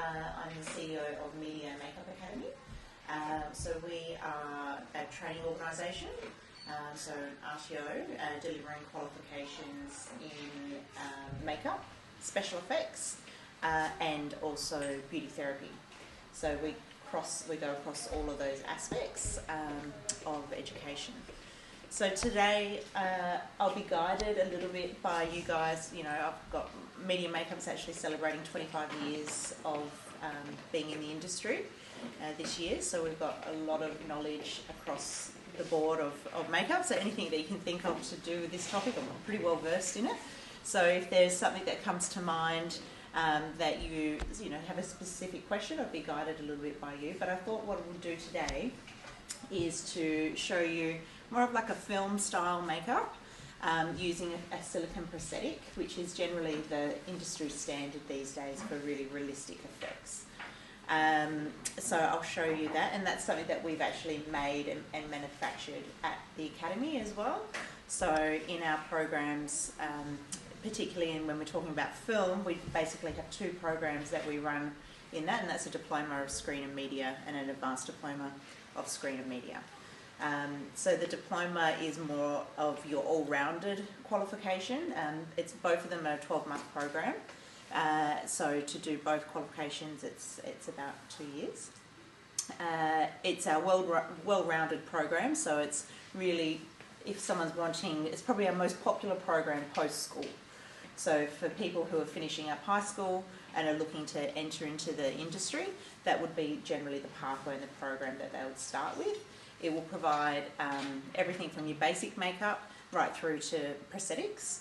I'm the CEO of Media Makeup Academy. So we are a training organisation, so RTO, delivering qualifications in makeup, special effects, and also beauty therapy. So we go across all of those aspects of education. So today I'll be guided a little bit by you guys. You know, I've got Media Makeup's actually celebrating 25 years of being in the industry this year. So we've got a lot of knowledge across the board of makeup. So anything that you can think of to do with this topic, I'm pretty well versed in it. So if there's something that comes to mind that you have a specific question, I'll be guided a little bit by you. But I thought what we'll do today is to show you more of like a film style makeup using a silicone prosthetic, which is generally the industry standard these days for really realistic effects. So I'll show you that, and that's something that we've actually made and manufactured at the Academy as well. So in our programs, particularly when we're talking about film, we basically have two programs that we run in that, and that's a diploma of screen and media and an advanced diploma of screen and media. So the diploma is more of your all-rounded qualification. It's both of them are a 12-month program. So to do both qualifications, it's about 2 years. It's our well-rounded program, so it's really, if someone's wanting, it's probably our most popular program post-school. So for people who are finishing up high school and are looking to enter into the industry, that would be generally the pathway in the program that they would start with. It will provide everything from your basic makeup right through to prosthetics.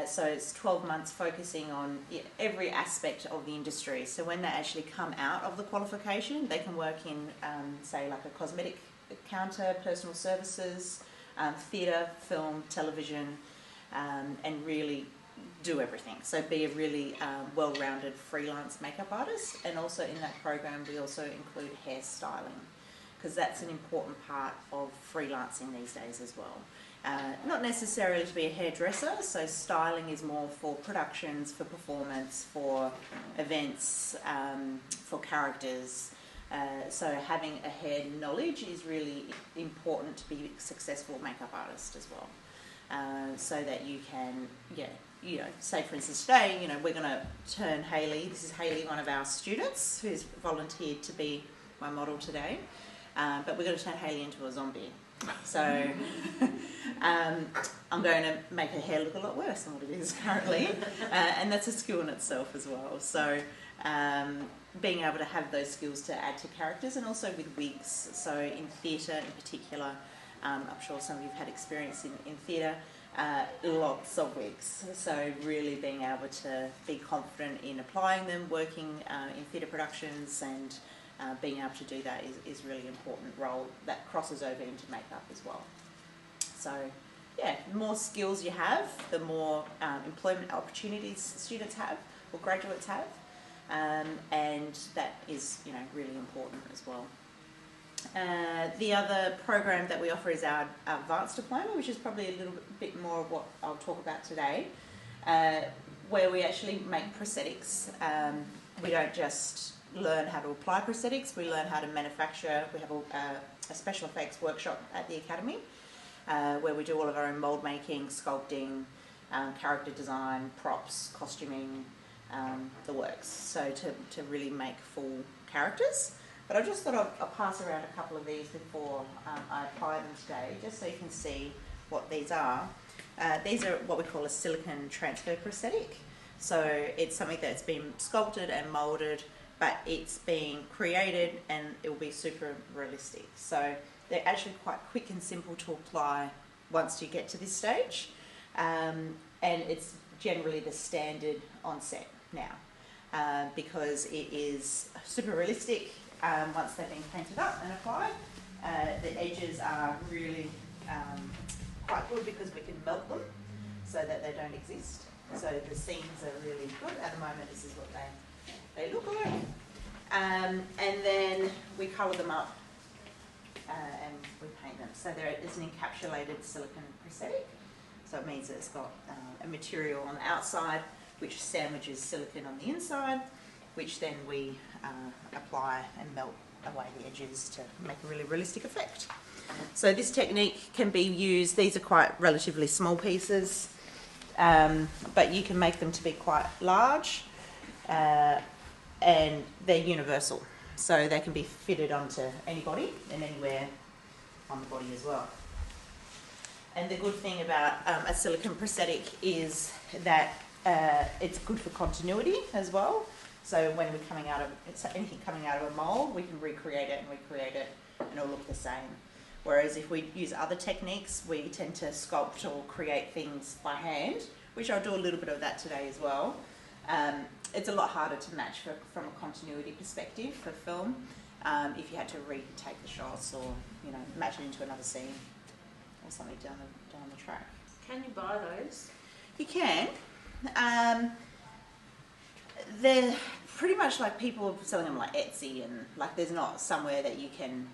So it's 12 months focusing on every aspect of the industry. So when they actually come out of the qualification, they can work in, say, like a cosmetic counter, personal services, theatre, film, television, and really do everything. So be a really well-rounded freelance makeup artist. And also in that program, we also include hairstyling, because that's an important part of freelancing these days as well. Not necessarily to be a hairdresser, so styling is more for productions, for performance, for events, for characters. So having a hair knowledge is really important to be a successful makeup artist as well. So that you can, say for instance today, we're going to turn Hayley. This is Hayley, one of our students who's volunteered to be my model today. But we're going to turn Hayley into a zombie. So I'm going to make her hair look a lot worse than what it is currently. And that's a skill in itself as well. So being able to have those skills to add to characters, and also with wigs. So in theatre in particular, I'm sure some of you have had experience in theatre, lots of wigs. So really being able to be confident in applying them, working in theatre productions, and being able to do that is really important role that crosses over into makeup as well. So yeah, the more skills you have, the more employment opportunities students have or graduates have, and that is really important as well. The other program that we offer is our advanced diploma, which is probably a little bit more of what I'll talk about today, where we actually make prosthetics. We don't just learn how to apply prosthetics, we learn how to manufacture. We have a special effects workshop at the Academy where we do all of our own mould making, sculpting, character design, props, costuming, the works. So to really make full characters. But I just thought I'll pass around a couple of these before I apply them today, just so you can see what these are. These are what we call a silicone transfer prosthetic. So it's something that's been sculpted and moulded, but it's being created and it will be super realistic. So they're actually quite quick and simple to apply once you get to this stage. And it's generally the standard on set now because it is super realistic once they've been painted up and applied. The edges are really quite good because we can melt them so that they don't exist. So the seams are really good. At the moment, this is what they look like. And then we colour them up and we paint them. So there is an encapsulated silicone prosthetic. So it means that it's got a material on the outside which sandwiches silicone on the inside, which then we apply and melt away the edges to make a really realistic effect. So this technique can be used, these are quite relatively small pieces, but you can make them to be quite large, and they're universal. So they can be fitted onto anybody and anywhere on the body as well. And the good thing about a silicone prosthetic is that it's good for continuity as well. So when we're coming out of anything coming out of a mould, we can recreate it and it'll look the same. Whereas if we use other techniques, we tend to sculpt or create things by hand, which I'll do a little bit of that today as well. It's a lot harder to match from a continuity perspective for film, if you had to retake the shots or match it into another scene or something down the track. Can you buy those? You can. They're pretty much like people selling them like Etsy, and like there's not somewhere that you can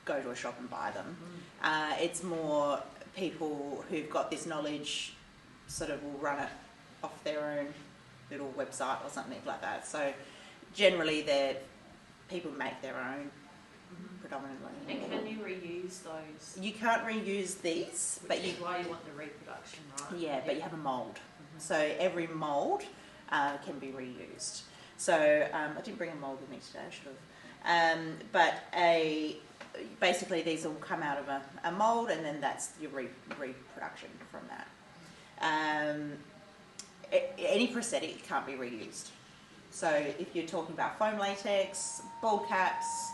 go to a shop and buy them. It's more people who've got this knowledge sort of will run it off their own little website or something like that. So generally people make their own predominantly. And can you reuse those? You can't reuse these, but Which is why you want the reproduction, right? Yeah, but you have a mould. So every mould can be reused. So I didn't bring a mould with me today, I should have. But basically these will come out of a mould, and then that's your reproduction from that. Any prosthetic can't be reused. So if you're talking about foam latex, bald caps,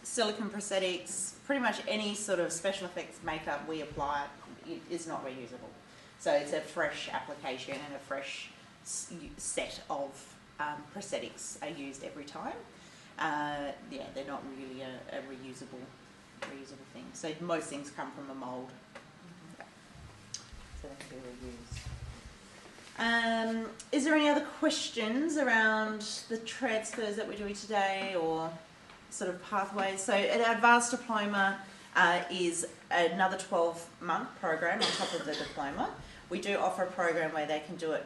silicone prosthetics, pretty much any sort of special effects makeup we apply is not reusable. So it's a fresh application and a fresh set of prosthetics are used every time. They're not really a reusable thing. So most things come from a mould. So they can be reused. Is there any other questions around the transfers that we're doing today, or sort of pathways? So an advanced diploma is another 12-month program on top of the diploma. We do offer a program where they can do it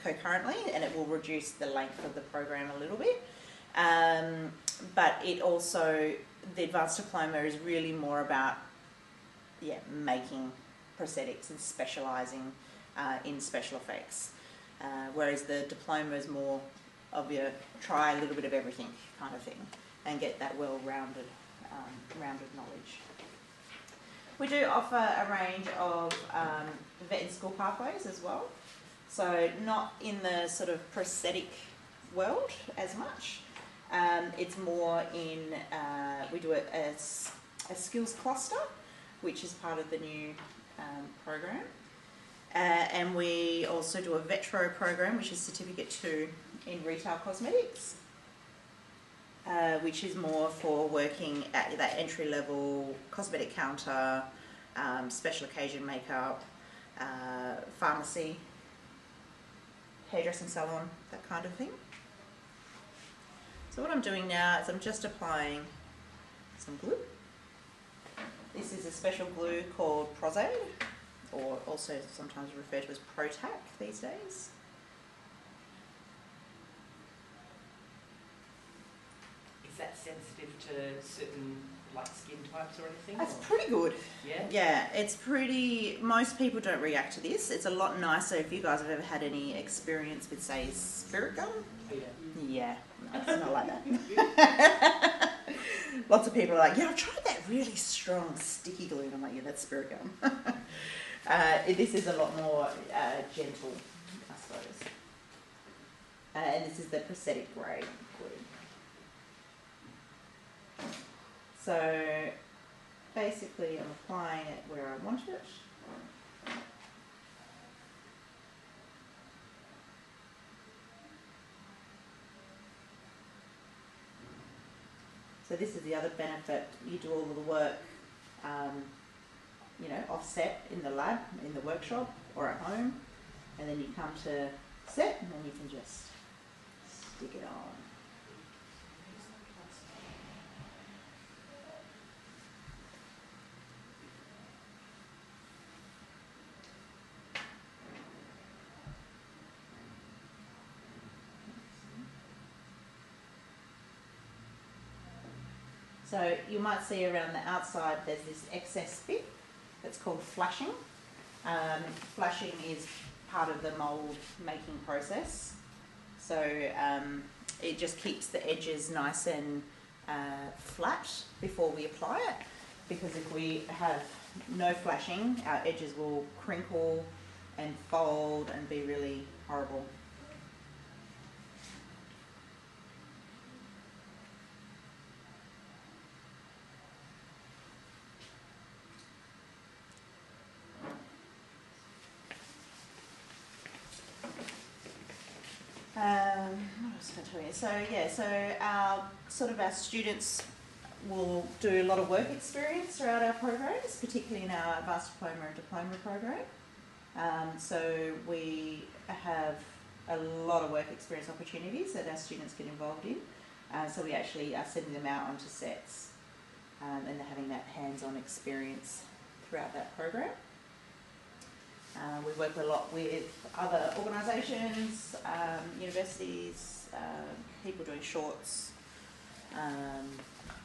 concurrently, and it will reduce the length of the program a little bit. But it also, the advanced diploma is really more about making prosthetics and specialising in special effects, whereas the diploma is more of your try a little bit of everything kind of thing and get that well-rounded rounded knowledge. We do offer a range of vet and school pathways as well, so not in the sort of prosthetic world as much. It's more in, we do a skills cluster, which is part of the new program. And we also do a Vetro program, which is Certificate 2 in Retail Cosmetics, which is more for working at that entry-level cosmetic counter, special occasion makeup, pharmacy, hairdressing salon, that kind of thing. So what I'm doing now is I'm just applying some glue. This is a special glue called Prozade, or also sometimes referred to as Protac these days. Is that sensitive to certain skin types or anything? That's pretty good. Yeah? Yeah, it's pretty, most people don't react to this. It's a lot nicer if you guys have ever had any experience with, say, spirit gum. Oh, yeah. Yeah, no, it's not like that. Lots of people are like, yeah, I've tried that really strong sticky glue. And I'm like, yeah, that's spirit gum. This is a lot more gentle, I suppose. And this is the prosthetic grade glue. So basically I'm applying it where I want it. So this is the other benefit. You do all of the work, offset in the lab, in the workshop, or at home, and then you come to set, and then you can just stick it on. So you might see around the outside there's this excess bit that's called flashing. Flashing is part of the mould making process. So it just keeps the edges nice and flat before we apply it, because if we have no flashing, our edges will crinkle and fold and be really horrible. What else can I tell you? So our students will do a lot of work experience throughout our programs, particularly in our advanced diploma and diploma program. So we have a lot of work experience opportunities that our students get involved in. So we actually are sending them out onto sets and they're having that hands-on experience throughout that program. We work a lot with other organisations, universities, people doing shorts,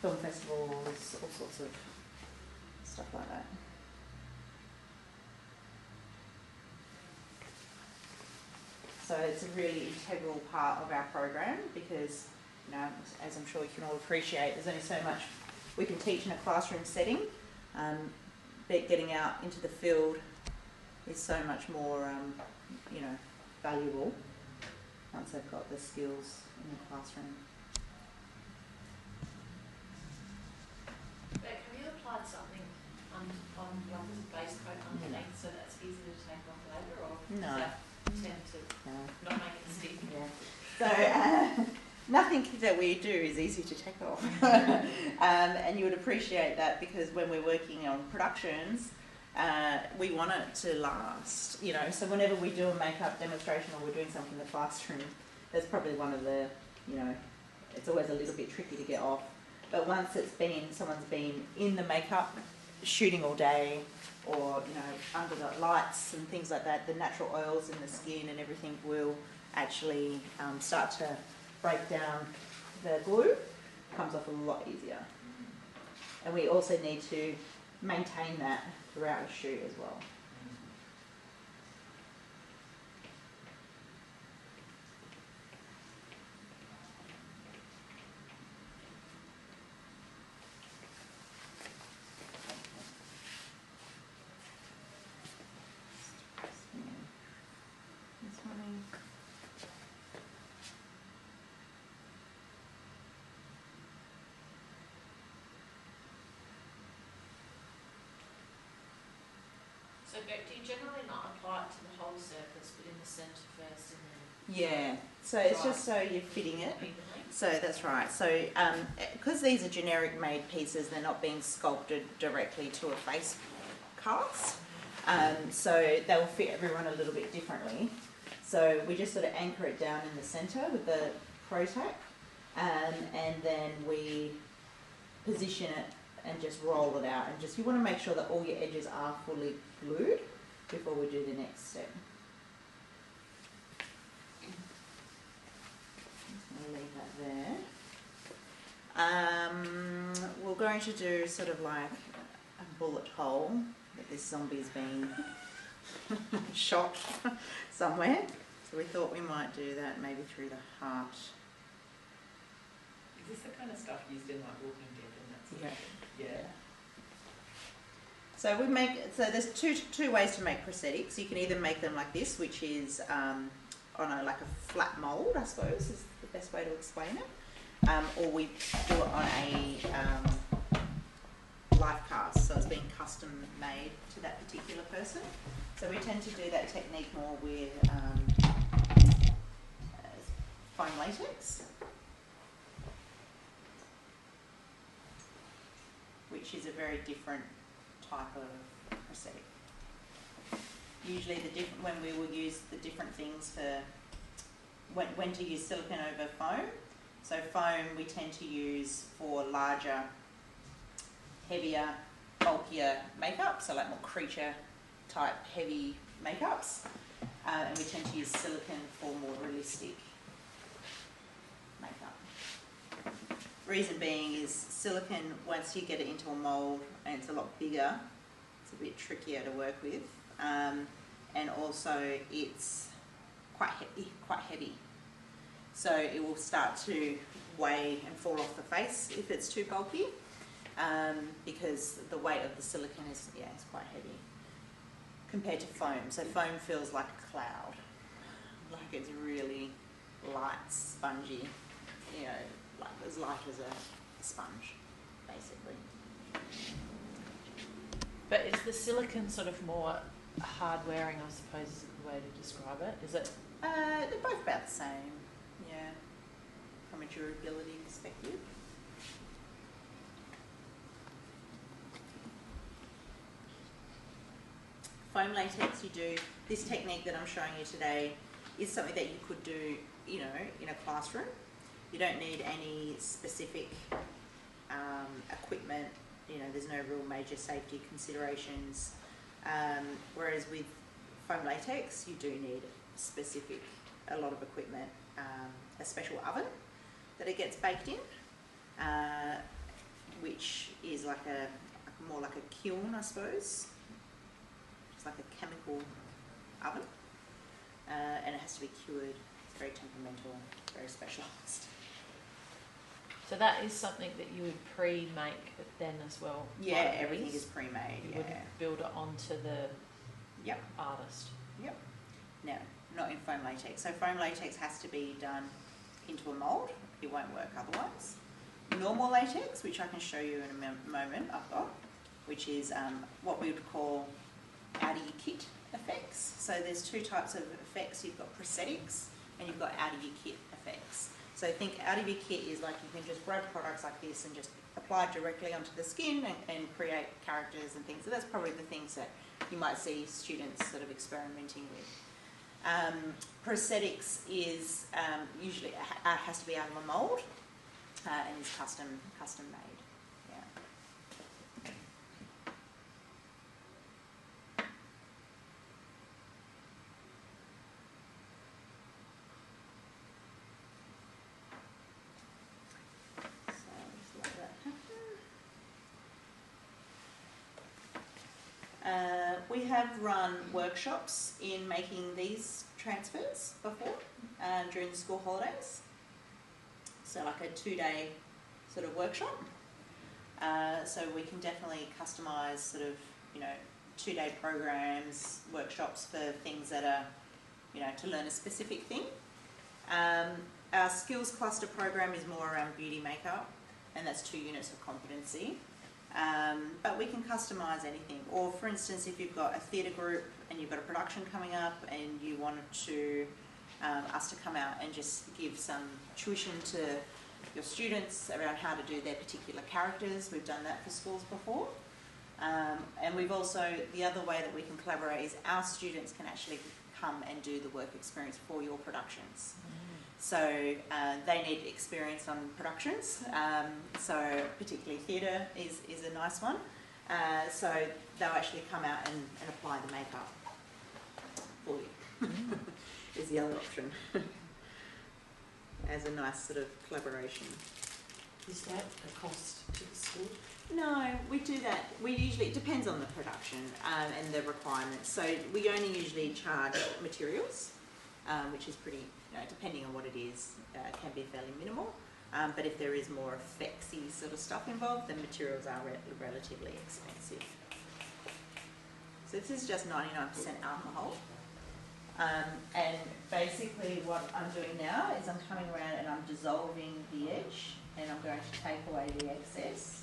film festivals, all sorts of stuff like that. So it's a really integral part of our program because, you know, as I'm sure you can all appreciate, there's only so much we can teach in a classroom setting, but getting out into the field is so much more, valuable once they've got the skills in the classroom. Beck, have you applied something on like a base coat underneath so that's easy to take off later, or No. does that tend to not make it stick? Yeah. So nothing that we do is easy to take off. And you would appreciate that because when we're working on productions, we want it to last, you know, so whenever we do a makeup demonstration or we're doing something in the classroom, that's probably one of the, you know, it's always a little bit tricky to get off. But once someone's been in the makeup shooting all day or, you know, under the lights and things like that, the natural oils in the skin and everything will actually start to break down the glue, comes off a lot easier. And we also need to maintain that throughout the shoot as well. So Beck, do you generally not apply it to the whole surface but in the centre first and then Yeah, so it's just so you're fitting it. evenly? So that's right. So because these are generic made pieces, they're not being sculpted directly to a face cast. So they'll fit everyone a little bit differently. So we just sort of anchor it down in the centre with the Pro Tack, and then we position it and just roll it out. And just you want to make sure that all your edges are fully glued before we do the next step. I'll leave that there. We're going to do sort of like a bullet hole that this zombie's been shot somewhere. So we thought we might do that maybe through the heart. Is this the kind of stuff used in like Walking Dead and that sort of thing? Yeah. So there's two ways to make prosthetics. You can either make them like this, which is on like a flat mould, I suppose is the best way to explain it, or we do it on a life cast, so it's being custom made to that particular person. So we tend to do that technique more with foam latex, which is a very different type of prosthetic. Usually when we will use the different things for when to use silicone over foam. So foam we tend to use for larger, heavier, bulkier makeup, so like more creature type heavy makeups, and we tend to use silicone for more realistic makeup. reason being is silicone, once you get it into a mould and it's a lot bigger, it's a bit trickier to work with. And also it's quite heavy. So it will start to weigh and fall off the face if it's too bulky, because the weight of the silicone is quite heavy compared to foam. So foam feels like a cloud, like it's really light, spongy, you know, like as light as a sponge, basically. But is the silicone sort of more hard wearing, I suppose, is the way to describe it? Is it? They're both about the same, yeah, from a durability perspective. Foam latex, you do, this technique that I'm showing you today is something that you could do, you know, in a classroom. You don't need any specific equipment, you know, there's no real major safety considerations. Whereas with foam latex, you do need a lot of equipment, a special oven that it gets baked in, which is like more like a kiln, I suppose. It's like a chemical oven, and it has to be cured. It's very temperamental, very specialised. So that is something that you would pre-make then as well? Yeah, like everything these? is pre-made, You yeah. wouldn't build it onto the Yep. artist? Yep. No, not in foam latex. So foam latex has to be done into a mould. It won't work otherwise. Normal latex, which I can show you in a moment, I've got, which is what we would call out-of-your-kit effects. So there's two types of effects. You've got prosthetics and you've got out-of-your-kit effects. So think out-of-your-kit is like you can just grab products like this and just apply directly onto the skin and create characters and things. So that's probably the things that you might see students sort of experimenting with. Prosthetics is usually has to be out of a mould and is custom made. Yeah. So just let that happen. We have run workshops in making these transfers before during the school holidays. So like a 2-day sort of workshop. So we can definitely customise sort of, you know, 2-day programs, workshops for things that are, you know, to learn a specific thing. Our skills cluster program is more around beauty makeup, and that's 2 units of competency. But we can customise anything. Or for instance, if you've got a theatre group and you've got a production coming up and you wanted to us to come out and just give some tuition to your students around how to do their particular characters, we've done that for schools before. And we've also, the other way that we can collaborate is our students can actually come and do the work experience for your productions. So they need experience on productions, so particularly theatre is a nice one. So they'll actually come out and apply the makeup for you, is the other option, as a nice sort of collaboration. Is that a cost to the school? No, we do that. We usually, it depends on the production and the requirements. So we only usually charge materials, which is pretty, you know, depending on what it is, can be fairly minimal. But if there is more effectsy sort of stuff involved, then materials are relatively expensive. So this is just 99% alcohol. And basically what I'm doing now is I'm coming around and I'm dissolving the edge, and I'm going to take away the excess.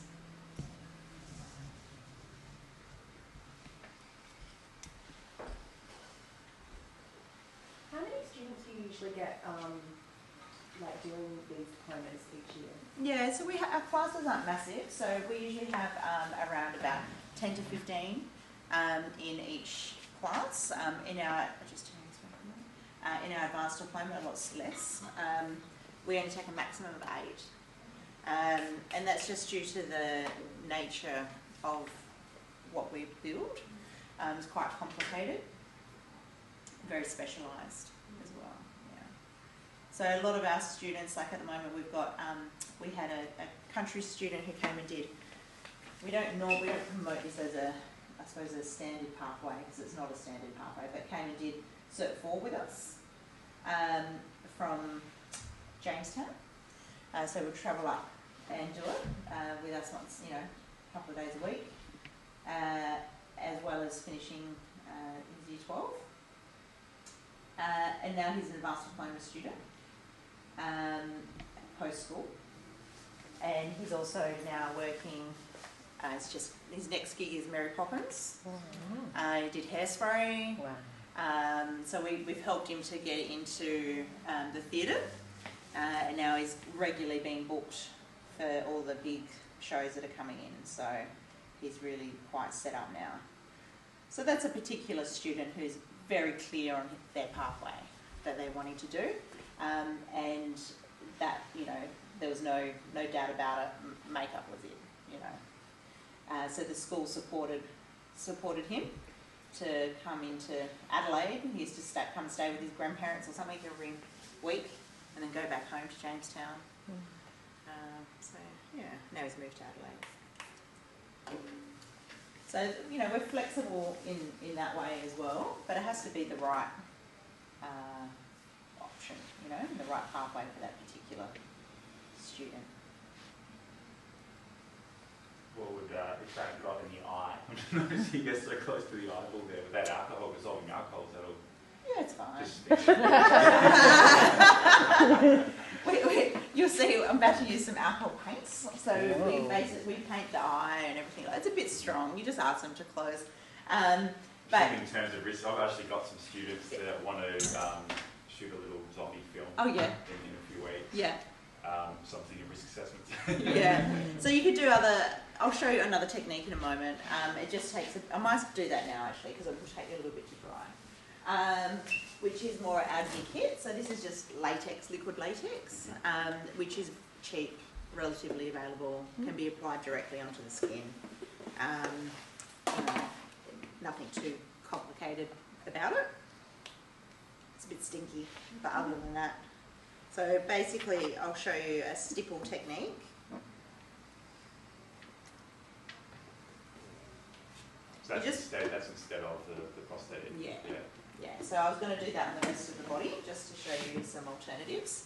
How many students do you usually get like doing these diplomas each year? Yeah, so our classes aren't massive, so we usually have around about 10 to 15 in each class. In our advanced diploma, a lot less. We only take a maximum of 8, and that's just due to the nature of what we build. It's quite complicated, very specialised as well. Yeah. So a lot of our students, like at the moment, we've got we had a country student who came and did. We don't promote this as I suppose a standard pathway because it's not a standard pathway, but came and did Cert 4 with us from Jamestown. So we'll travel up and do it with us once, a couple of days a week, as well as finishing his Year 12. And now he's an advanced diploma student, post-school. And he's also now working, it's just, his next gig is Mary Poppins. He did Hairspray. Wow. So we've helped him to get into the theatre. And now he's regularly being booked for all the big shows that are coming in. So he's really quite set up now. So that's a particular student who's very clear on their pathway that they're wanting to do. And that, there was no doubt about it. Makeup was it, So the school supported him to come into Adelaide. He used to come and stay with his grandparents or something every week and then go back home to Jamestown. Now he's moved to Adelaide. So, we're flexible in that way as well, but it has to be the right option, the right pathway for that particular student. What would attract drop in the eye? Notice he gets so close to the eyeball there with that alcohol, dissolving alcohol, that'll... Yeah, it's fine. Just You'll see, I'm about to use some alcohol paints. So we paint the eye and everything. It's a bit strong. You just ask them to close. But in terms of risk, I've actually got some students that want to shoot a little zombie film. Oh yeah. In a few weeks. Yeah. Something in risk assessments. Yeah. So you could do I'll show you another technique in a moment. It just takes, I might do that now actually because it will take you a little bit to dry. Which is more out of your kit. So this is just latex, liquid latex, which is cheap, relatively available, can be applied directly onto the skin. Nothing too complicated about it. It's a bit stinky, but other than that. So basically, I'll show you a stipple technique. So that's instead of the prosthetic. Yeah. Yeah, so I was going to do that on the rest of the body, just to show you some alternatives.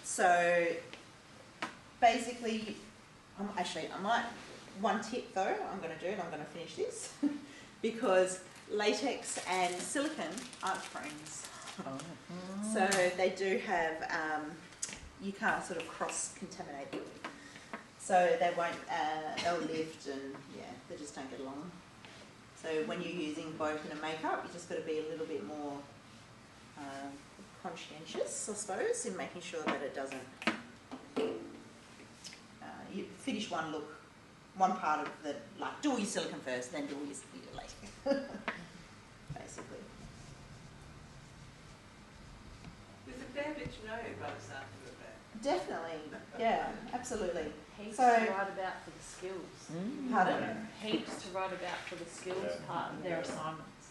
So basically, one tip though, I'm going to do, and I'm going to finish this, because latex and silicone aren't friends. So they do have, you can't sort of cross-contaminate them. So they won't, they'll lift and they just don't get along. So when you're using both in a makeup, you just got to be a little bit more conscientious, I suppose, in making sure that it doesn't. You finish one look, one part of the do all your silicone first, then do all your latex, basically. There's a fair bit to know about the sound of it. Definitely, yeah, absolutely. Heaps So- to write about for the skills. Pardon? Heaps to write about for the skills part of their assignments.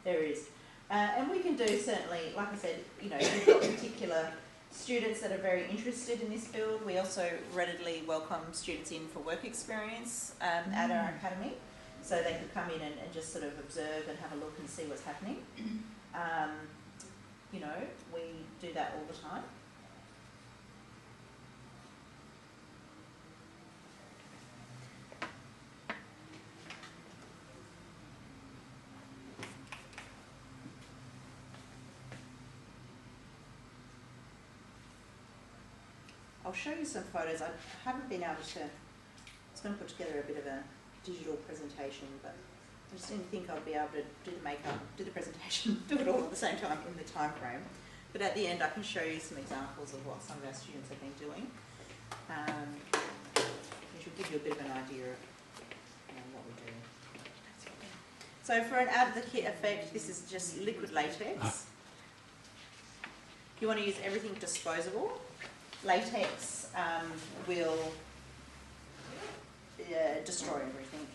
There is. And we can do certainly, like I said, we've got particular students that are very interested in this field. We also readily welcome students in for work experience at our academy. So they could come in and just sort of observe and have a look and see what's happening. We do that all the time. I'll show you some photos. I haven't been able to, I was going to put together a bit of a digital presentation, but I just didn't think I'd be able to do the makeup, do the presentation, do it all at the same time in the time frame. But at the end I can show you some examples of what some of our students have been doing, which will give you a bit of an idea of what we do. So for an out of the kit effect, this is just liquid latex. You want to use everything disposable. Latex will destroy everything,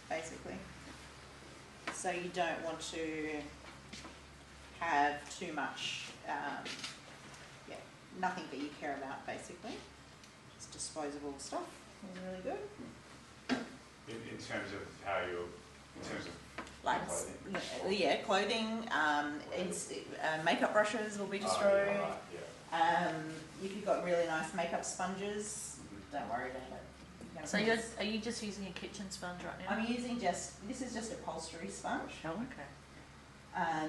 basically. So you don't want to have too much yeah, nothing that you care about basically. It's disposable stuff. It's really good. In terms of how you're, in terms of Like, clothing? yeah, clothing, makeup brushes will be destroyed. Oh, yeah, right, If you've got really nice makeup sponges, don't worry about it. So are you just using a kitchen sponge right now? I'm using this is just upholstery sponge Oh, okay.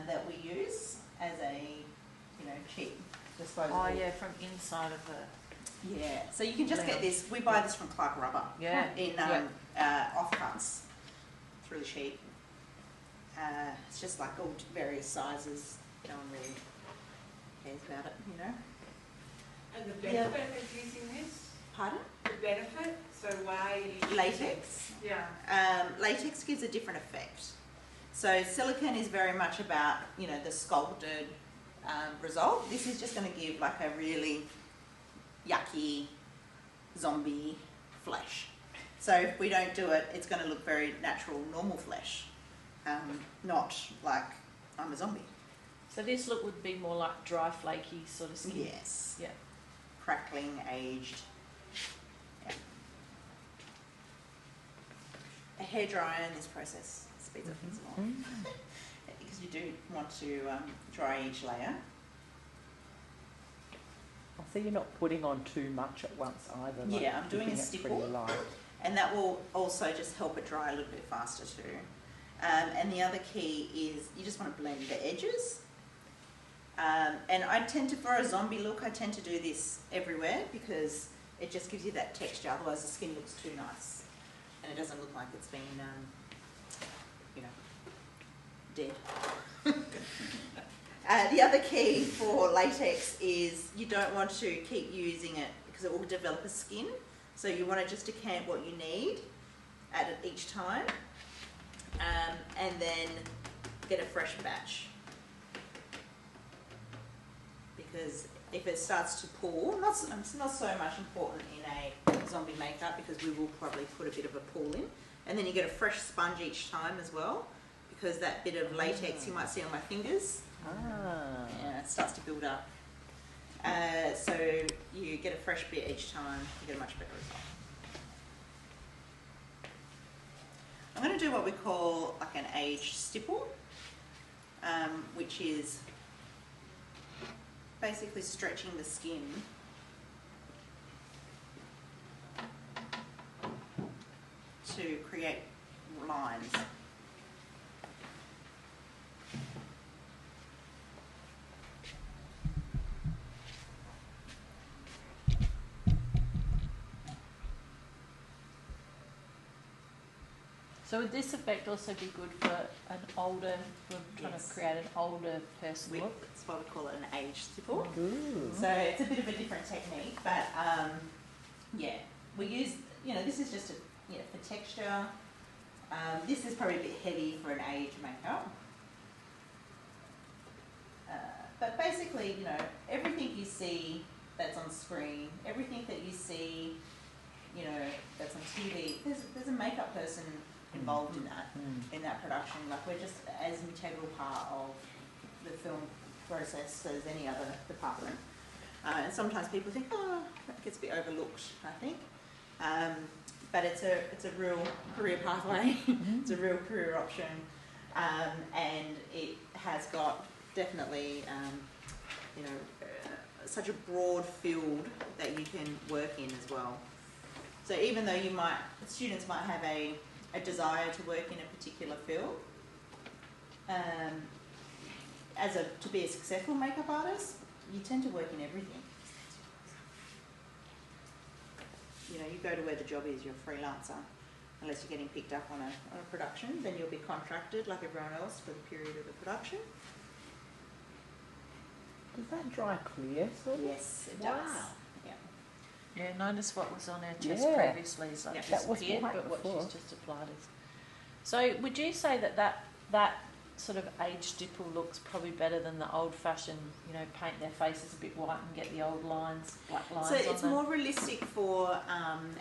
that we use as a, cheap disposable. Oh, yeah, from inside of the... Yeah, so you can just get Lounge. this, we buy this from Clark Rubber. Yeah. In offcuts. It's really cheap. It's just like all various sizes. No one really cares about it, And the benefit of using this? Pardon? The benefit? So why are you using Latex. Yeah. Latex gives a different effect. So silicone is very much about, the sculpted result. This is just going to give like a really yucky zombie flesh. So if we don't do it, it's going to look very natural, normal flesh. Not like I'm a zombie. So this look would be more like dry, flaky sort of skin? Yes. Yeah. Crackling, aged. Yeah. A hairdryer in this process speeds up things a lot. Because you do want to dry each layer. So you're not putting on too much at once either. Like Yeah, I'm doing a keeping it stipple. pretty light. And that will also just help it dry a little bit faster too. And the other key is you just want to blend the edges. And I tend to, for a zombie look, I tend to do this everywhere because it just gives you that texture. Otherwise the skin looks too nice. And it doesn't look like it's been, dead. The other key for latex is you don't want to keep using it because it will develop a skin. So you want to just decant what you need at it each time, and then get a fresh batch. Because if it starts to pool, it's not so much important in a zombie makeup because we will probably put a bit of a pool in, and then you get a fresh sponge each time as well because that bit of latex you might see on my fingers. Yeah, it starts to build up. So you get a fresh bit each time, you get a much better result. I'm going to do what we call like an aged stipple, which is basically stretching the skin to create lines. So would this effect also be good for an older, if we're trying Yes. to create an older person look? That's why we call it an aged stipple. Ooh. So it's a bit of a different technique, but yeah, we use, this is just for texture. This is probably a bit heavy for an aged makeup. But basically, everything you see that's on screen, everything that you see, that's on TV, there's a makeup person involved in that production. Like we're just as integral part of the film process as any other department. And sometimes people think, that gets a bit overlooked, I think. But it's a real career pathway. It's a real career option, and it has got definitely, such a broad field that you can work in as well. So even though students might have a desire to work in a particular field, to be a successful makeup artist, you tend to work in everything. You go to where the job is, you're a freelancer. Unless you're getting picked up on a production, then you'll be contracted like everyone else for the period of the production. Does that dry clear sort of? Yes, it Wow. does. Yeah. Yeah, notice what was on her chest Yeah. previously is like Yeah. That was disappeared, white but what before. she's just applied is. So would you say that sort of aged stipple looks probably better than the old-fashioned, paint their faces a bit white and get the old lines, black lines So on it's them? more realistic for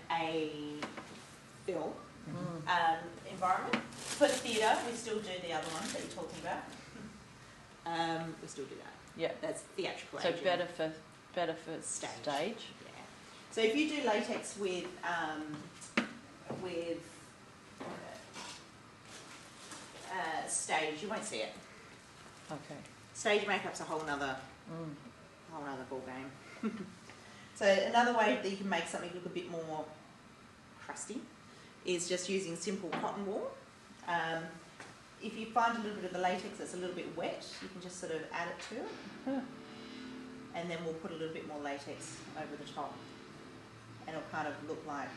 a film environment. For the theatre, we still do the other ones that you're talking about. We still do that. Yeah. That's theatrical So aging. better for Stage. stage. Yeah. So if you do latex with stage, you won't see it. Okay. Stage makeup's a whole nother ball game. So another way that you can make something look a bit more crusty is just using simple cotton wool. If you find a little bit of the latex that's a little bit wet, you can just sort of add it to it. Huh. And then we'll put a little bit more latex over the top. And it'll kind of look like,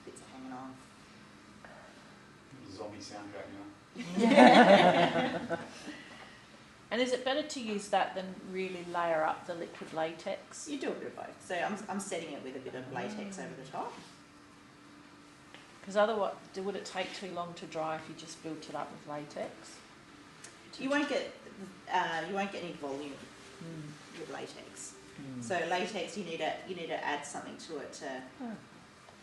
bits are hanging on. Zombie soundtrack now. And is it better to use that than really layer up the liquid latex? You do a bit of both. So I'm setting it with a bit of latex over the top. Because otherwise, would it take too long to dry if you just built it up with latex? You won't get any volume with latex. So latex, you need to add something to it to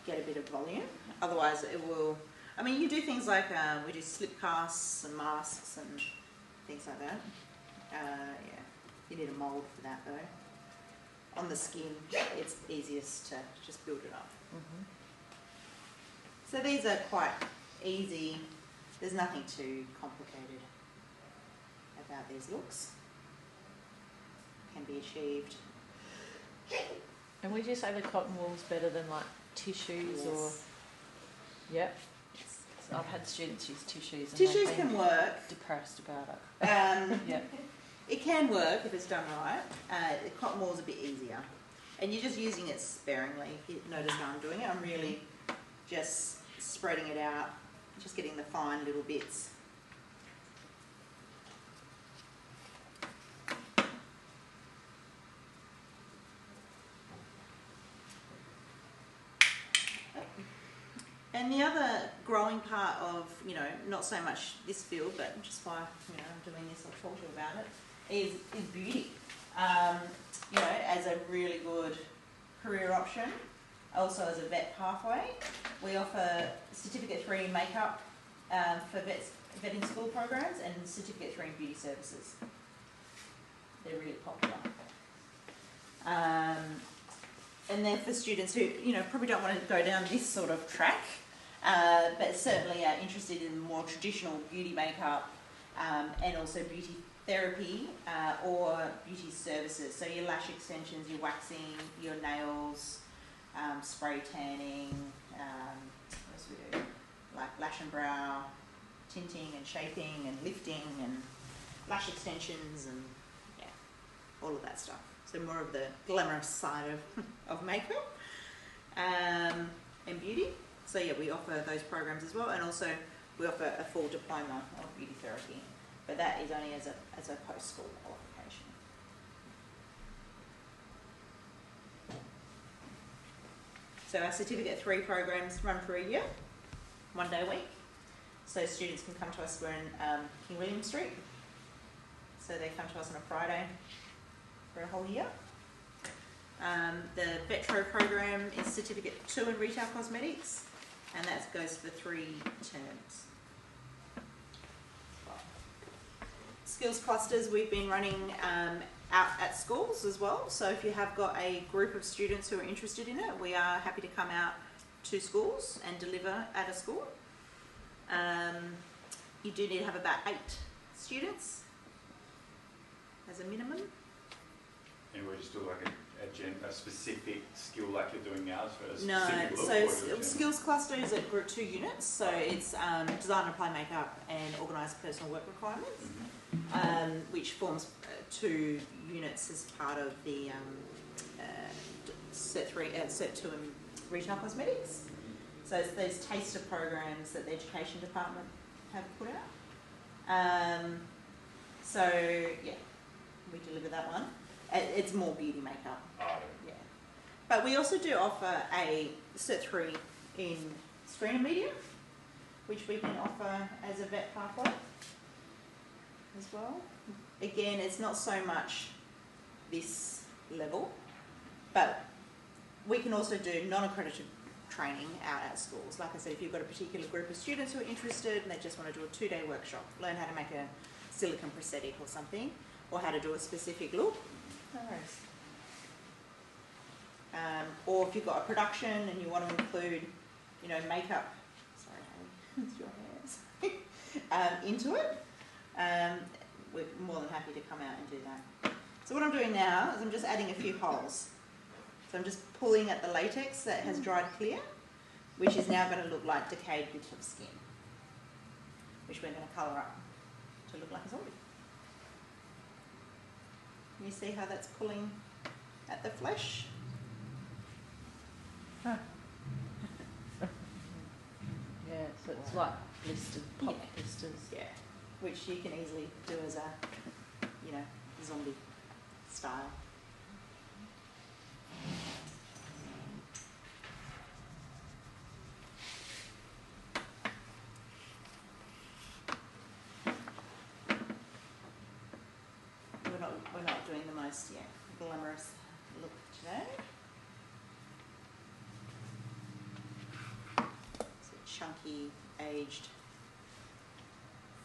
get a bit of volume. Otherwise, it will. I mean, you do things like we do slip casts and masks and things like that. You need a mould for that though. On the skin, it's easiest to just build it up. So these are quite easy. There's nothing too complicated about these looks. Can be achieved. And would you say the cotton wool's better than like tissues or? Yep. Yes. So I've had students use tissues. And Tissues they've been can work. depressed about it. Yep. It can work if it's done right. The cotton wool's a bit easier. And you're just using it sparingly. If you notice how I'm doing it, I'm really just spreading it out, just getting the fine little bits. And the other growing part of, not so much this field, but just why, I'm doing this, I'll talk to you about it, is beauty. As a really good career option, also as a vet pathway. We offer Certificate 3 in makeup for vetting school programs and Certificate 3 in beauty services. They're really popular. And they're for students who, probably don't want to go down this sort of track, but certainly are interested in more traditional beauty makeup and also beauty therapy or beauty services. So your lash extensions, your waxing, your nails, spray tanning, what else we do? Like lash and brow, tinting and shaping and lifting and lash extensions and all of that stuff. So more of the glamorous side of makeup and beauty. So we offer those programs as well, and also we offer a full diploma of beauty therapy, but that is only as a post-school qualification. So our Certificate 3 programs run for a year, 1 day a week. So students can come to us, we're in King William Street. So they come to us on a Friday for a whole year. The Vetro program is Certificate 2 in Retail Cosmetics, and that goes for 3 terms. Skills clusters we've been running out at schools as well. So if you have got a group of students who are interested in it, we are happy to come out to schools and deliver at a school. You do need to have about 8 students as a minimum. And we just do like a specific skill like you're doing now for a No, specific look? so skills cluster is at group 2 units. So it's design and apply makeup and organised personal work requirements, which forms 2 units as part of the Cert 2 in retail cosmetics. So it's those taster programs that the education department have put out. We deliver that one. It's more beauty makeup. Yeah. But we also do offer a Cert 3 in screen and media, which we can offer as a vet pathway as well. Again, it's not so much this level, but we can also do non-accredited training out at schools. Like I said, if you've got a particular group of students who are interested and they just want to do a 2-day workshop, learn how to make a silicone prosthetic or something, or how to do a specific look. No worries. Or if you've got a production and you want to include, you know, makeup, sorry, Harry, it's your hairs, into it, we're more than happy to come out and do that. So what I'm doing now is I'm just adding a few holes. So I'm just pulling at the latex that has dried clear, which is now going to look like decayed bits of skin, which we're going to colour up to look like a zombie. Can you see how that's pulling at the flesh? Yeah, so it's like blisters, pop Yeah. blisters. Yeah, which you can easily do as a, you know, zombie style. We're not doing the most glamorous look today. So chunky, aged,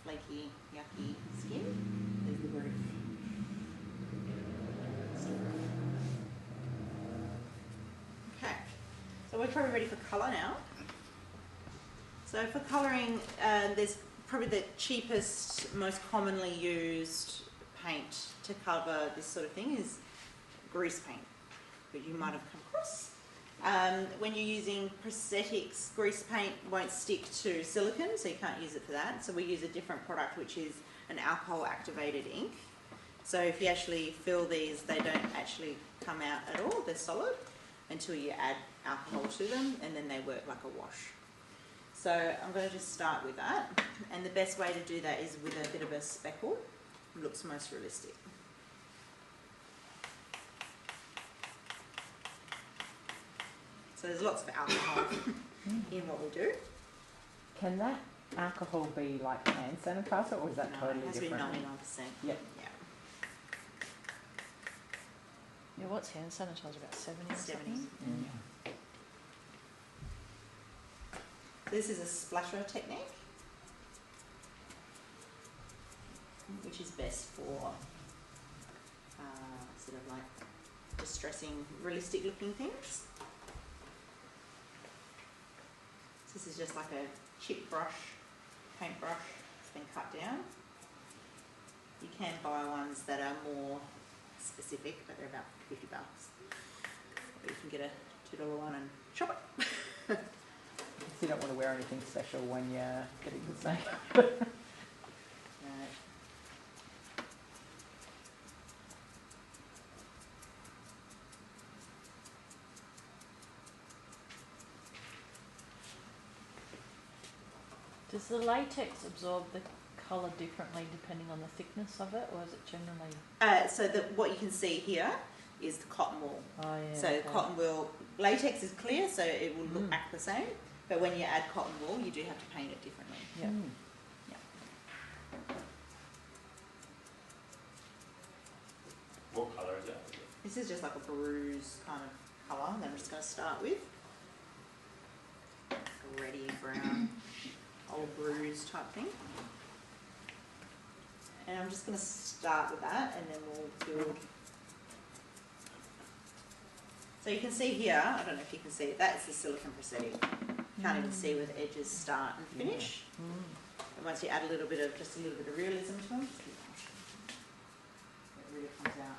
flaky, yucky skin. There's the roof. Okay, so we're probably ready for colour now. So for colouring, there's probably the cheapest, most commonly used paint to cover this sort of thing is grease paint, which you might have come across. When you're using prosthetics, grease paint won't stick to silicone, so you can't use it for that. So we use a different product, which is an alcohol activated ink. So if you actually fill these, they don't actually come out at all, they're solid, until you add alcohol to them, and then they work like a wash. So I'm going to just start with that, and the best way to do that is with a bit of a speckle. It looks most realistic. So there's lots of alcohol in what we do. Can that alcohol be like hand sanitizer, or is that No, totally it has to be different? 99%. Yep. Yeah. Yeah, what's hand sanitizer, about 70 or 70. something? Mm. This is a splasher technique, which is best for sort of like distressing, realistic looking things. So this is just like a chip brush, paint brush. It's been cut down. You can buy ones that are more specific, but they're about $50. Or you can get a $2 one and shop it. So you don't want to wear anything special when you're getting the same. No. Does the latex absorb the colour differently depending on the thickness of it, or is it generally? So what you can see here is the cotton wool. Oh yeah. So okay. cotton wool, latex is clear, so it will look act the same. But when you add cotton wool, you do have to paint it differently. Yeah. Mm. What colour is that? This is just like a bruise kind of colour that I'm just going to start with. A reddy brown, old bruise type thing. And I'm just going to start with that, and then we'll build. So you can see here, I don't know if you can see it, that's the silicone prosthetic. You can't even see where the edges start and finish. And once you add a little bit of, just a little bit of realism to them, it really comes out.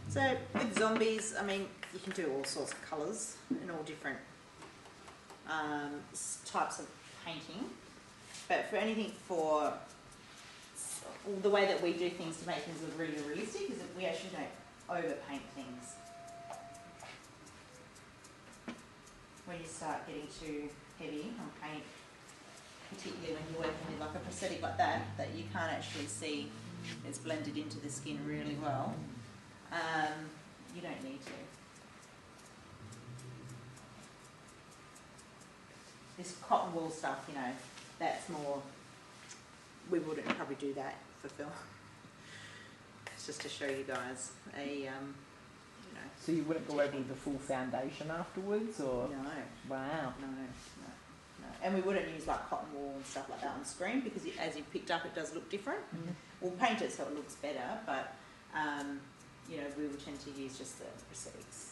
So with zombies, I mean, you can do all sorts of colours and all different types of painting. But for anything for the way that we do things to make things look really realistic is that we actually don't overpaint things. When you start getting too heavy on paint, particularly when you're working with like a prosthetic like that you can't actually see it's blended into the skin really well, you don't need to. This cotton wool stuff, you know, that's more, we wouldn't probably do that for film. It's just to show you guys a, you know. So you wouldn't go over with the full foundation afterwards, or? No. Wow. No. And we wouldn't use like cotton wool and stuff like that on screen because as you picked up, it does look different. Mm-hmm. We'll paint it so it looks better, but you know, we would tend to use just the prosthetics.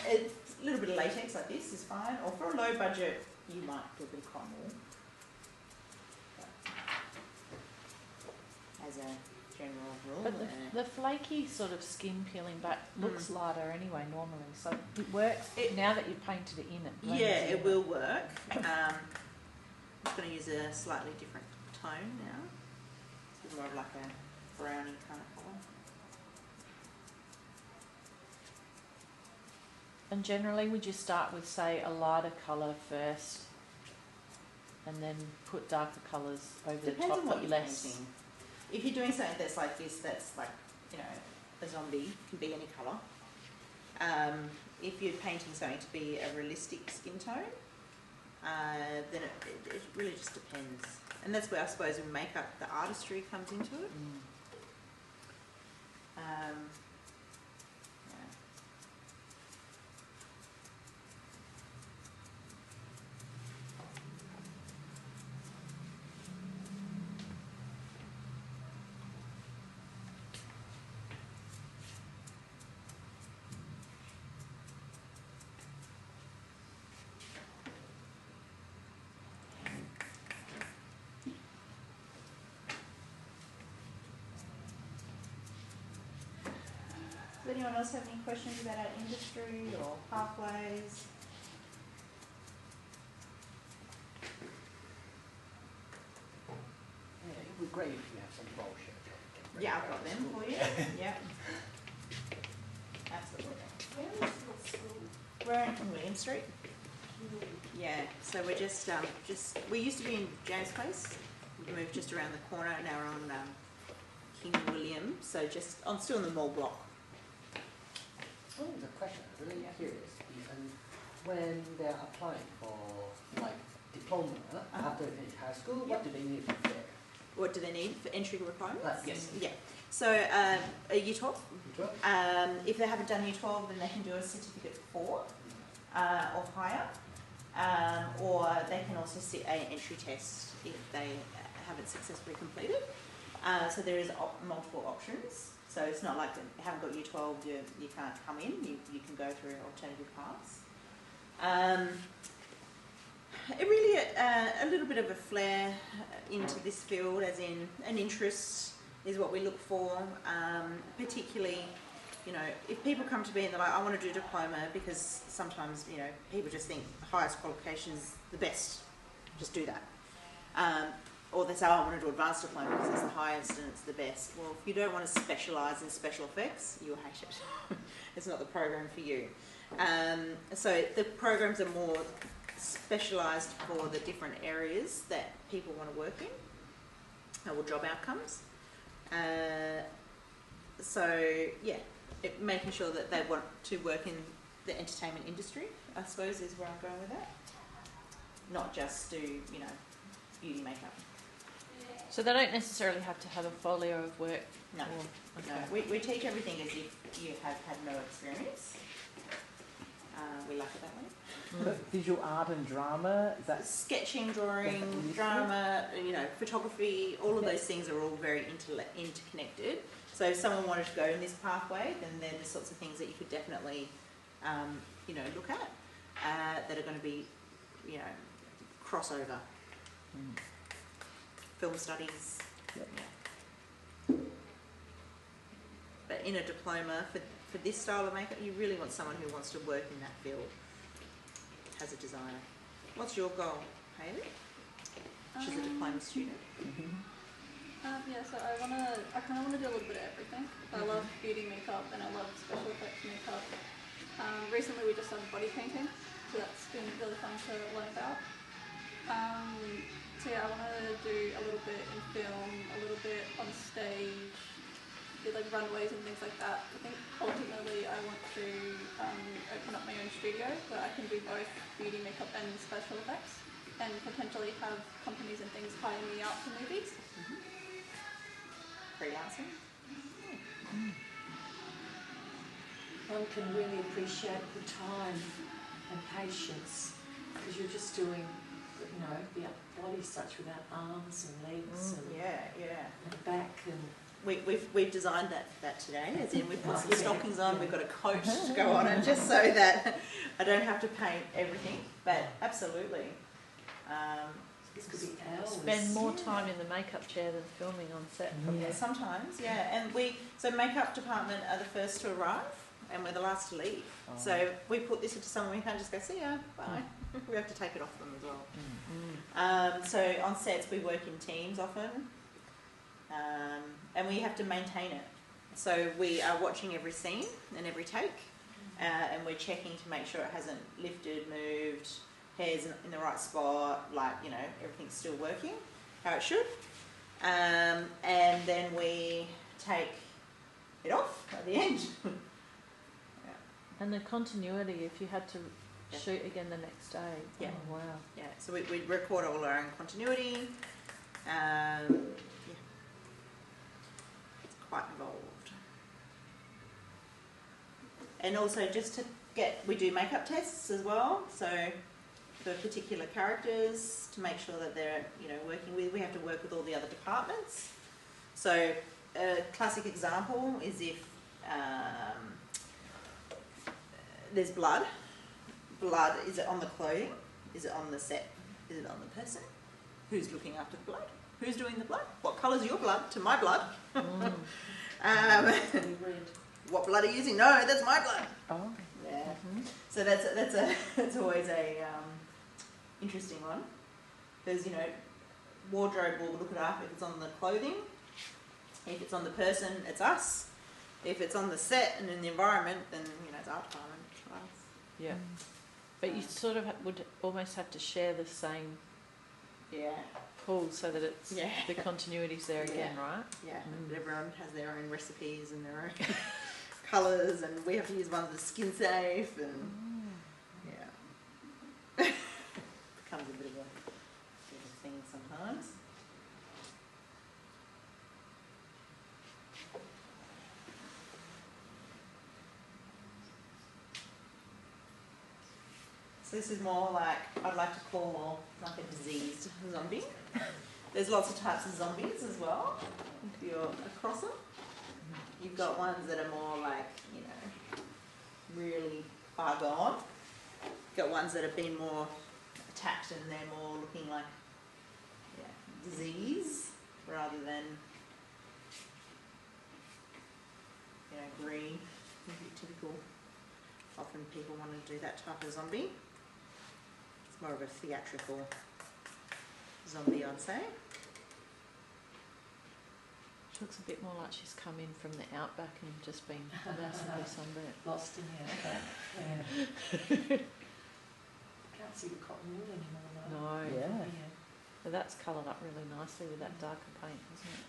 A little bit of latex like this is fine, or for a low budget, you might do a bit of cotton wool. But as a general rule. But the flaky sort of skin peeling back looks lighter anyway normally, so it works. Now that you've painted it in, it blends in. It will work. I'm just going to use a slightly different tone now. This is more of like a browny kind of colour. And generally, would you start with, say, a lighter colour first, and then put darker colours over the Depends top, on what but you're less? painting. If you're doing something that's like this, that's like, you know, a zombie, can be any colour. If you're painting something to be a realistic skin tone, then it really just depends. And that's where I suppose in makeup the artistry comes into it. Yeah. Does anyone else have any questions about our industry or pathways? Yeah, it would be great if you have some brochures. Yeah, I've got them for you. Yeah. Absolutely. Where is your school? We're in William Street. Yeah, so we're just we used to be in James Place. We moved just around the corner, now we're on King William, so just still in the mall block. Oh, the question I'm really curious is when they're applying for like diploma after they finish high school, what do they need for there? What do they need for entry requirements? Yes. Yeah. So a Year 12. If they haven't done Year 12, then they can do a Certificate 4 or higher. Or they can also sit an entry test if they haven't successfully completed. So there is multiple options. So it's not like you haven't got Year 12, you can't come in. You can go through alternative paths. It really a little bit of a flair into this field, as in an interest is what we look for. Particularly, you know, if people come to me and they're like, I want to do a diploma, because sometimes, you know, people just think the highest qualification is the best, just do that. Or they say, oh, I want to do advanced diploma because it's the highest and it's the best. Well, if you don't want to specialise in special effects, you'll hate it. It's not the program for you. So the programs are more specialised for the different areas that people want to work in, or job outcomes. So yeah, making sure that they want to work in the entertainment industry, I suppose, is where I'm going with that. Not just do, you know, beauty makeup. So they don't necessarily have to have a folio of work? No. Okay. No. We teach everything as if you have had no experience. We like it that way. But visual art and drama, is that Sketching, drawing, drama, you know, photography, all of those things are all very interconnected. So if someone wanted to go in this pathway, then they're the sorts of things that you could definitely, you know, look at that are going to be, you know, crossover. Film studies. Yep. Yeah. But in a diploma, for this style of makeup, you really want someone who wants to work in that field, has a desire. What's your goal, Hayley? She's a diploma student. Yeah, so I kind of want to do a little bit of everything. I love beauty makeup and I love special effects makeup. Recently we just started body painting, so that's been really fun to learn about. So yeah, I want to do a little bit in film, a little bit on stage, do like runways and things like that. I think ultimately I want to open up my own studio where I can do both beauty makeup and special effects, and potentially have companies and things hire me out for movies. Freelancing. One can really appreciate the time and patience because you're just doing, you know, the upper body such without arms and legs and, and back and. We've designed that today, as in we've put some stockings on, we've got a coat to go on it, just so that I don't have to paint everything. But absolutely. This could be hours. Spend more time in the makeup chair than filming on set. Yeah, sometimes, and so makeup department are the first to arrive, and we're the last to leave. So we put this into someone, we can't just go, see ya, bye. We have to take it off them as well. So on sets we work in teams often, and we have to maintain it. So we are watching every scene and every take, and we're checking to make sure it hasn't lifted, moved, hair's in the right spot, like, you know, everything's still working how it should. And then we take it off at the end. And the continuity, if you had to shoot again the next day. Yeah. Oh, wow. Yeah, so we record all our own continuity. It's quite involved. And also just to we do makeup tests as well. So for particular characters, to make sure that they're, you know, working with, we have to work with all the other departments. So a classic example is if there's blood. Blood, is it on the clothing? Is it on the set? Is it on the person? Who's looking after the blood? Who's doing the blood? What colour's your blood to my blood? What blood are you using? No, that's my blood. Oh. Yeah. So that's always a interesting one, because, you know, wardrobe will look it up if it's on the clothing. If it's on the person, it's us. If it's on the set and in the environment, then, you know, it's our department. It's us. Yeah. But you sort of would almost have to share the same pool so that it's the continuity's there again, right? Yeah. Everyone has their own recipes and their own colours, and we have to use one that's skin safe, and becomes a bit of a thing sometimes. So this is more like, I'd like to call more like a diseased zombie. There's lots of types of zombies as well, if you're across them. You've got ones that are more like, you know, really far gone. You've got ones that have been more attacked and they're more looking like disease rather than, you know, green. Typical. Often people want to do that type of zombie. It's more of a theatrical zombie, I'd say. She looks a bit more like she's come in from the outback and just been massively sunburnt. Lost in the outback. Yeah. Can't see the cotton wool anymore though. No. Yeah. But that's coloured up really nicely with that darker paint, isn't it?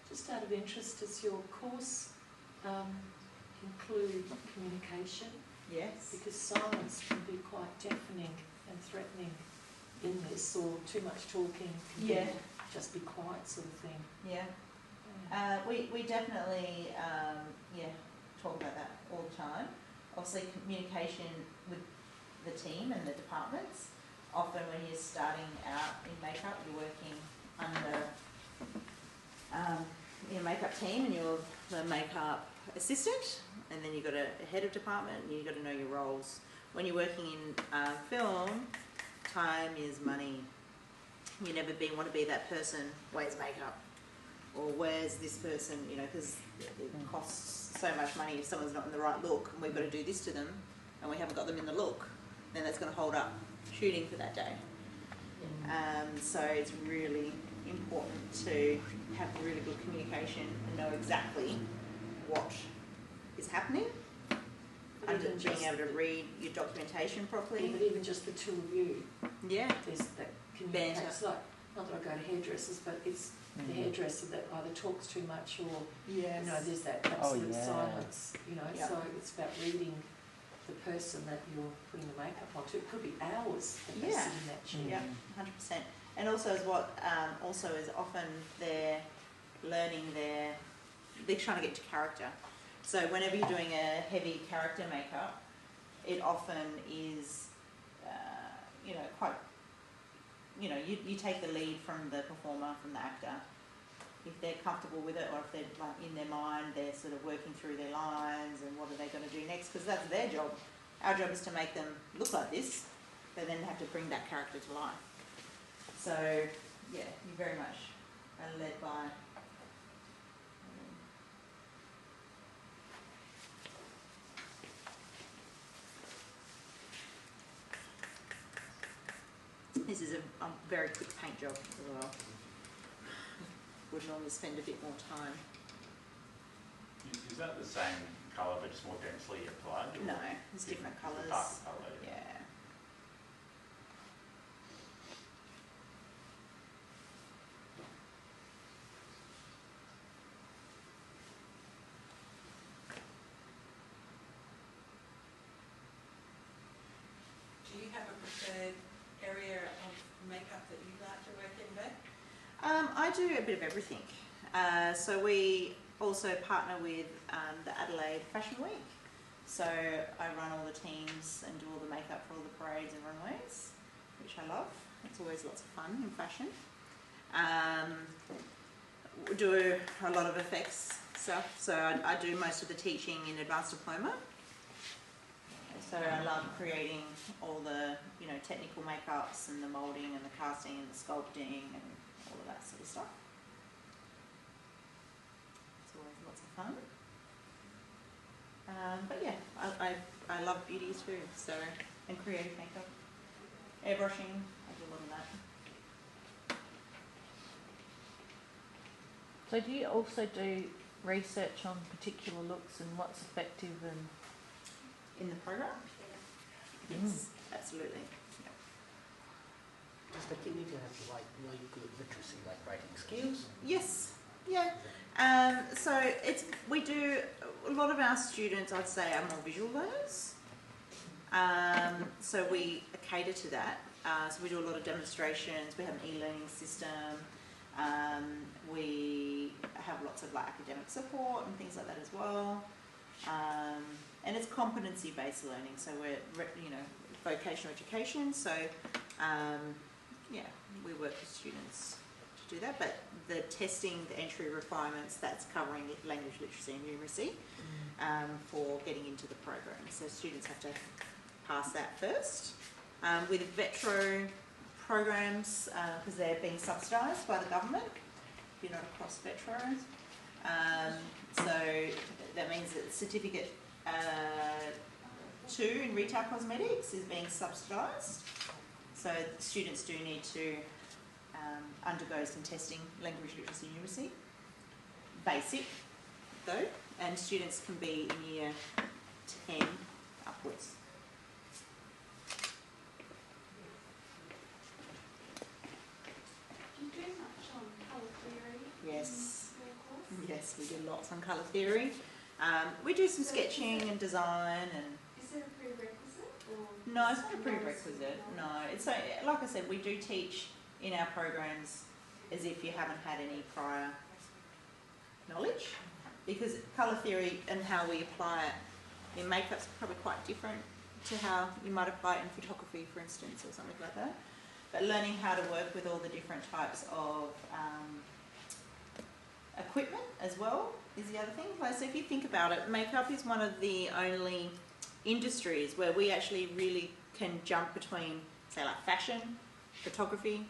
Just out of interest, does your course include communication? Yes. Because silence can be quite deafening and threatening in this, or too much talking can be just be quiet sort of thing. Yeah. We definitely talk about that all the time. Obviously, communication with the team and the departments. Often when you're starting out in makeup, you're working under your makeup team and you're the makeup assistant, and then you've got a head of department and you've got to know your roles. When you're working in film, time is money. You never want to be that person, where's makeup? Or where's this person, you know, because it costs so much money if someone's not in the right look and we've got to do this to them and we haven't got them in the look, then that's going to hold up shooting for that day. So it's really important to have really good communication and know exactly what is happening, and Even being just able to read your documentation properly. But even just the two of you, Yeah, there's that Banter. communication. It's like, not that I go to hairdressers, but it's the hairdresser that either talks too much or, yes. you know, there's that absolute yeah. silence, you know, Yeah. so it's about reading the person that you're putting the makeup onto. It could be hours that they Yeah. sit in that chair. Yeah, 100%. And also is what also is often they're learning they're trying to get to character. So whenever you're doing a heavy character makeup, it often is, quite, you take the lead from the performer, from the actor. If they're comfortable with it, or if they're like in their mind, they're sort of working through their lines and what are they going to do next, because that's their job. Our job is to make them look like this, but then have to bring that character to life. So, yeah, you very much are led by. This is a very quick paint job as well. Would normally spend a bit more time. Is that the same colour but just more densely applied? or No, it's different it's a colours. darker colour, yeah. Yeah. Do you have a preferred area of makeup that you like to work in, Beck? I do a bit of everything. So we also partner with the Adelaide Fashion Week. So I run all the teams and do all the makeup for all the parades and runways, which I love. It's always lots of fun in fashion. We do a lot of effects stuff. So I do most of the teaching in advanced diploma. So I love creating all the, technical makeups and the moulding and the casting and the sculpting and all of that sort of stuff. It's always lots of fun. But yeah, I love beauty too, so, and creative makeup. Airbrushing, I do a lot of that. So do you also do research on particular looks and what's effective and... In the program? Yes, absolutely. Yep. Does the kid need to have like really good literacy, like writing skills? Yes, yeah. So we do, a lot of our students, I'd say, are more visual learners. So we cater to that. So we do a lot of demonstrations, we have an e-learning system, we have lots of academic support and things like that as well. And it's competency-based learning, so we're, vocational education, so we work with students to do that, but the testing, the entry requirements, that's covering language literacy and numeracy for getting into the program. So students have to pass that first. With VETRO programs, because they're being subsidised by the government, if you're not across VETRO. So that means that certificate 2 in retail cosmetics is being subsidised. So students do need to undergo some testing, language literacy and numeracy. Basic though, and students can be in year 10 upwards. Do you do much on colour theory? Yes. in your course? Yes, we do lots on colour theory. We do some sketching and design and... Is there a prerequisite? Or No, it's not a prerequisite, no. It's like I said, we do teach in our programs as if you haven't had any prior knowledge, because colour theory and how we apply it in makeup's probably quite different to how you might apply it in photography, for instance, or something like that. But learning how to work with all the different types of equipment as well is the other thing. Like, so if you think about it, makeup is one of the only industries where we actually really can jump between, say, like fashion, photography,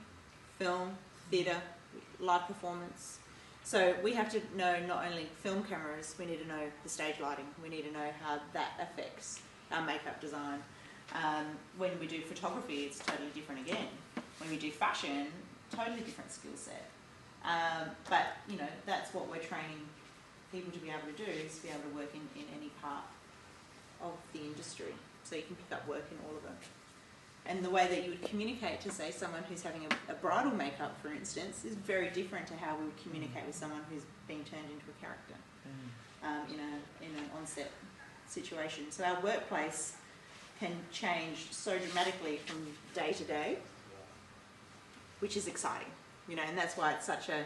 film, theatre, live performance. So we have to know not only film cameras, we need to know the stage lighting, we need to know how that affects our makeup design. When we do photography, it's totally different again. When we do fashion, totally different skill set. But, you know, that's what we're training people to be able to do, is to be able to work in any part of the industry. So you can pick up work in all of them. And the way that you would communicate to, say, someone who's having a bridal makeup, for instance, is very different to how we would communicate with someone who's being turned into a character in an on-set situation. So our workplace can change so dramatically from day to day, which is exciting, you know, and that's why it's such a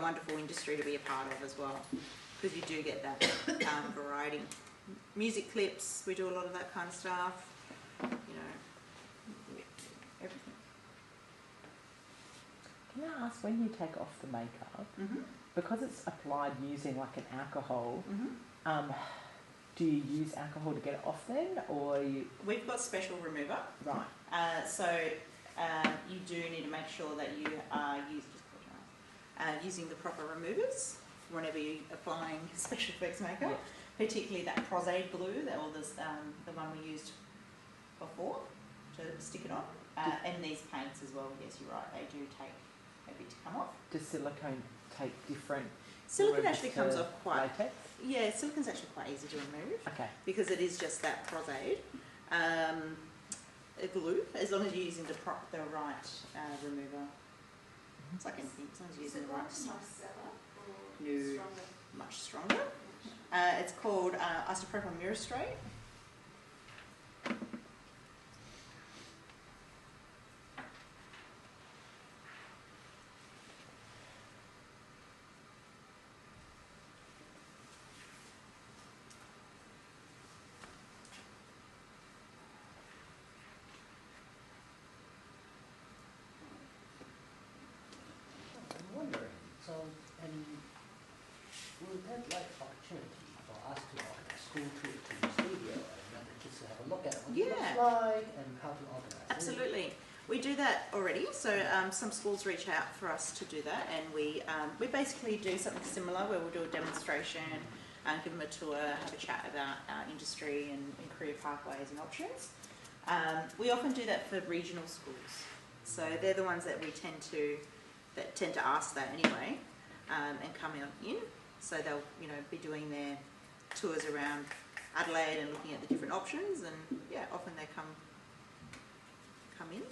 wonderful industry to be a part of as well, because you do get that variety. Music clips, we do a lot of that kind of stuff, you know, everything. Can I ask, when you take off the makeup, because it's applied using like an alcohol, do you use alcohol to get it off then, or you... We've got special remover. Right. So you do need to make sure that you are using the proper removers whenever you're applying special effects makeup, particularly that Prosade glue, the one we used before to stick it on, and these paints as well. Yes, you're right, they do take a bit to come off. Does silicone take different... Silicone actually comes off quite... Latex? Yeah, silicone's actually quite easy to remove. Okay. Because it is just that Prosade glue, as long as you're using the right remover. It's like anything, as long as you're using the right stuff. No, much stronger. It's called isopropyl myristrate. I'm wondering, so, and would that like opportunity for us to organize school tour to the studio and let the kids to have a look at what it looks like and how to organize it? Absolutely. We do that already, so some schools reach out for us to do that, and we basically do something similar where we'll do a demonstration, give them a tour, have a chat about our industry and career pathways and options. We often do that for regional schools, so they're the ones that we tend to ask that anyway, and come in. So they'll be doing their tours around Adelaide and looking at the different options, and yeah, often they come in.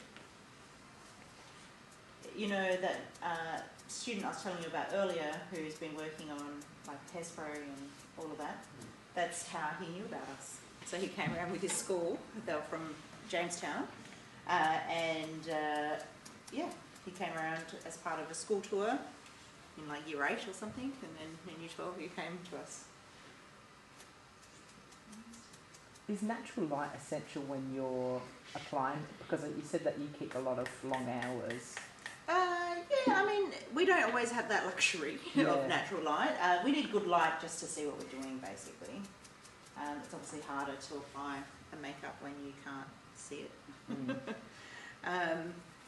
You know, that student I was telling you about earlier, who's been working on like hairspray and all of that, that's how he knew about us. So he came around with his school, they were from Jamestown, and he came around as part of a school tour in like year 8 or something, and then in year 12 he came to us. Is natural light essential when you're applying? Because you said that you keep a lot of long hours. Yeah, I mean, we don't always have that luxury of natural light. We need good light just to see what we're doing, basically. It's obviously harder to apply a makeup when you can't see it.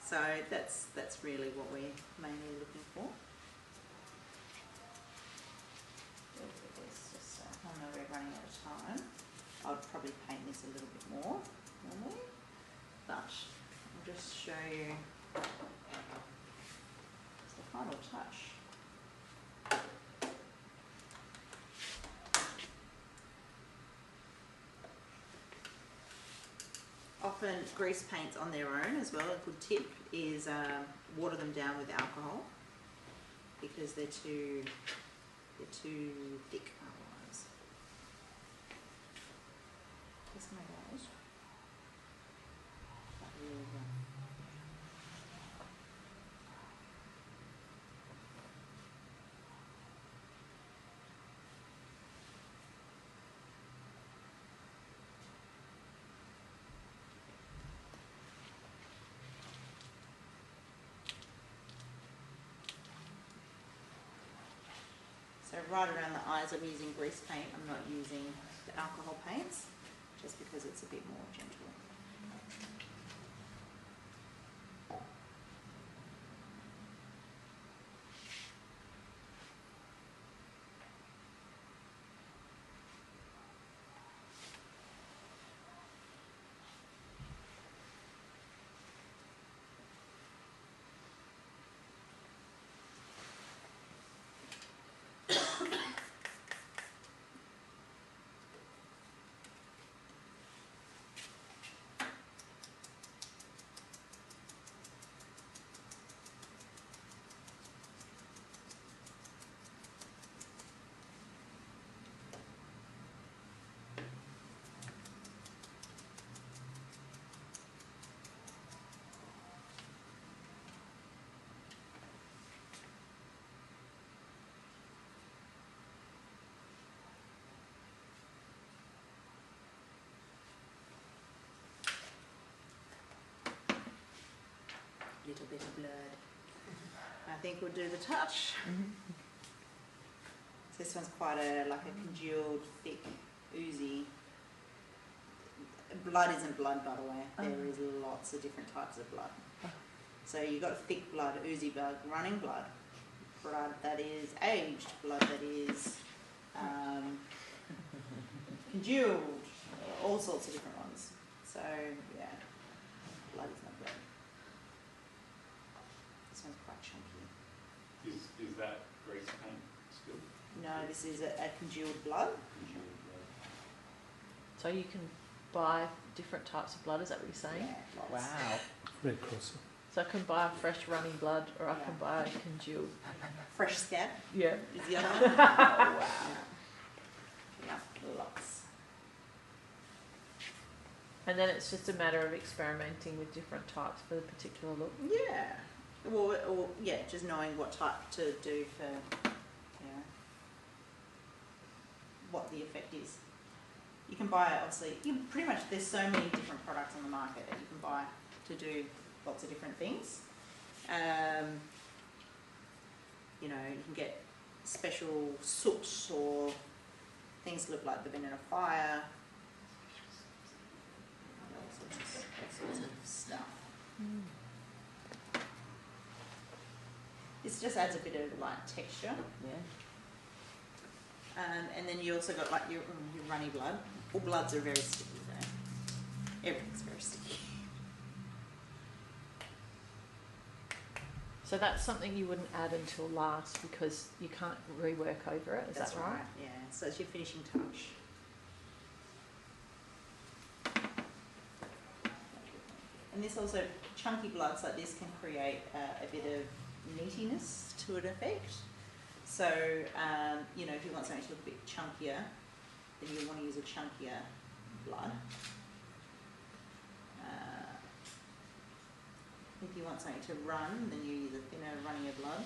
So that's really what we're mainly looking for. I know we're running out of time. I'd probably paint this a little bit more normally, but I'll just show you the final touch. Often grease paints on their own as well. A good tip is water them down with alcohol, because they're too thick otherwise. Kiss my gosh. So right around the eyes I'm using grease paint, I'm not using the alcohol paints, just because it's a bit more gentle. little bit of blood. I think we'll do the touch. This one's quite a congealed, thick, oozy. Blood isn't blood, by the way. There is lots of different types of blood. So you've got thick blood, oozy blood, running blood, blood that is aged, blood that is congealed, all sorts of different ones. So yeah, blood is not blood. This one's quite chunky. Is that grease paint still? No, this is a congealed blood. Congealed blood. So you can buy different types of blood, is that what you're saying? Yeah, lots. Wow. Red Cross. So I can buy fresh running blood or I can buy congealed. Fresh scab Yeah. is the other one. Wow. Yeah, lots. And then it's just a matter of experimenting with different types for the particular look. Yeah. Or yeah, just knowing what type to do for, what the effect is. You can buy, obviously, pretty much there's so many different products on the market that you can buy to do lots of different things. You can get special soaps or things that look like they've been in a fire. All sorts of stuff. This just adds a bit of texture. Yeah. And then you also got your runny blood. All bloods are very sticky though. Everything's very sticky. So that's something you wouldn't add until last because you can't rework over it, is That's that right? Yeah, so it's your finishing touch. And this also, chunky bloods like this can create a bit of meatiness to an effect. So, if you want something to look a bit chunkier, then you want to use a chunkier blood. If you want something to run, then you use a thinner, runnier blood.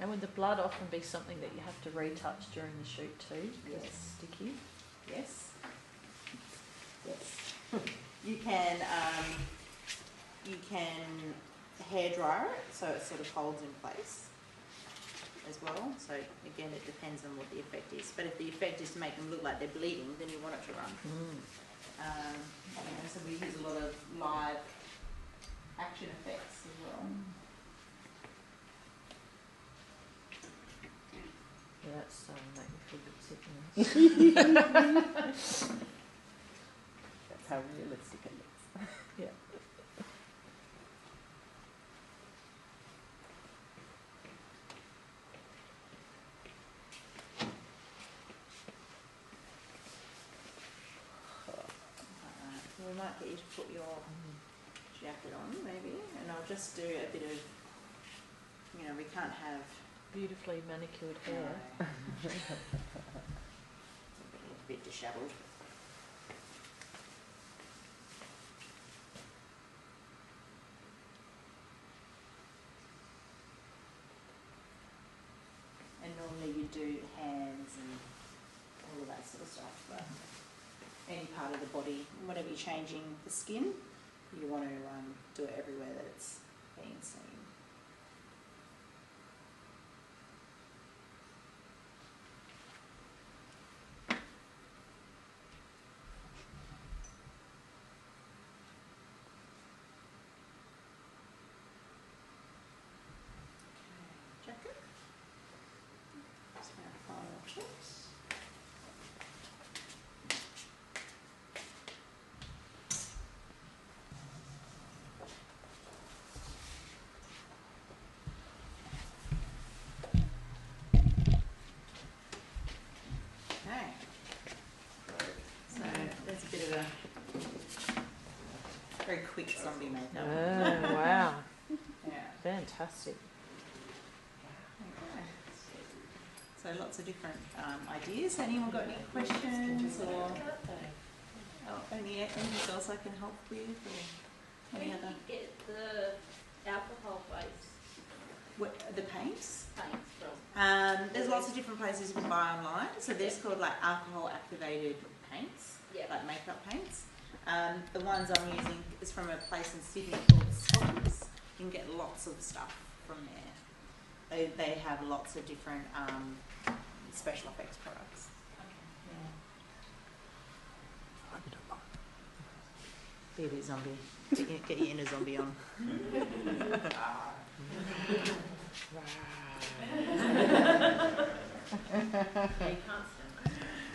And would the blood often be something that you have to retouch during the shoot too? Because Yes. it's sticky. Yes. Yes. You can hair dryer it so it sort of holds in place as well. So again, it depends on what the effect is. But if the effect is to make them look like they're bleeding, then you want it to run. So we use a lot of live action effects as well. Yeah, that's make me feel a bit sick now. That's how realistic it looks. Yeah. So we might get you to put your jacket on maybe, and I'll just do a bit of, we can't have Beautifully manicured hair. a bit dishevelled. And normally you do hands and all of that sort of stuff, but any part of the body, whatever you're changing the skin, you want to do it everywhere that it's being seen. Jacket. Just our final chips. Okay. So that's a bit of a very quick zombie makeup. Oh, wow. Yeah. Fantastic. Okay. So lots of different ideas. Anyone got any questions or anything else I can help with? Or any other? Get the alcohol base? The paints. Paints from. There's lots of different places you can buy online. So there's called like alcohol activated paints, like makeup paints. The ones I'm using is from a place in Sydney called Scotty's. You can get lots of stuff from there. They have lots of different special effects products. Be a bit zombie. Get your inner zombie on. You can't